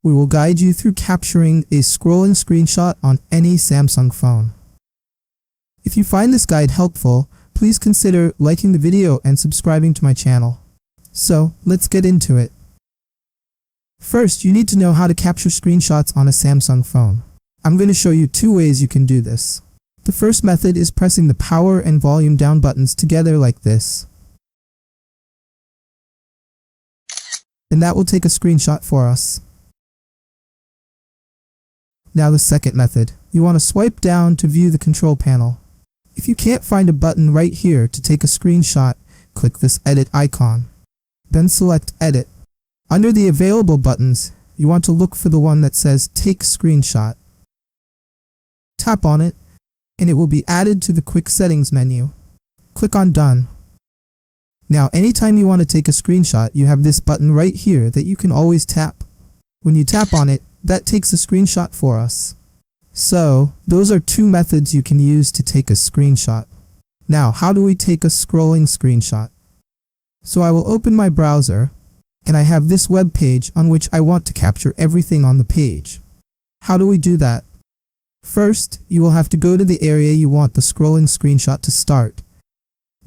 We will guide you through capturing a scrolling screenshot on any Samsung phone. If you find this guide helpful, please consider liking the video and subscribing to my channel. So, let's get into it. First, you need to know how to capture screenshots on a Samsung phone. I'm going to show you 2 ways you can do this. The first method is pressing the power and volume down buttons together like this. And that will take a screenshot for us. Now the second method. You want to swipe down to view the control panel. If you can't find a button right here to take a screenshot, click this edit icon. Then select edit. Under the available buttons, you want to look for the one that says take screenshot. Tap on it, and it will be added to the quick settings menu. Click on done. Now anytime you want to take a screenshot, you have this button right here that you can always tap. When you tap on it, that takes a screenshot for us. So, those are 2 methods you can use to take a screenshot. Now, how do we take a scrolling screenshot? So I will open my browser, and I have this web page on which I want to capture everything on the page. How do we do that? First, you will have to go to the area you want the scrolling screenshot to start.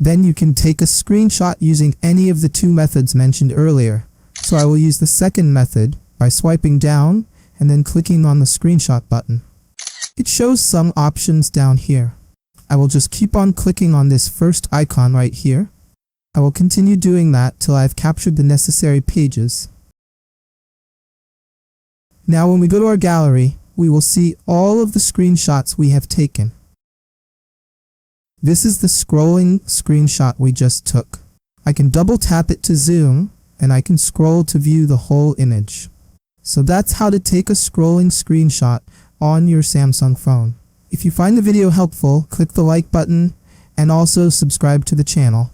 Then you can take a screenshot using any of the 2 methods mentioned earlier. So I will use the second method by swiping down and then clicking on the screenshot button. It shows some options down here. I will just keep on clicking on this first icon right here. I will continue doing that till I've captured the necessary pages. Now when we go to our gallery, we will see all of the screenshots we have taken. This is the scrolling screenshot we just took. I can double tap it to zoom, and I can scroll to view the whole image. So that's how to take a scrolling screenshot on your Samsung phone. If you find the video helpful, click the like button and also subscribe to the channel.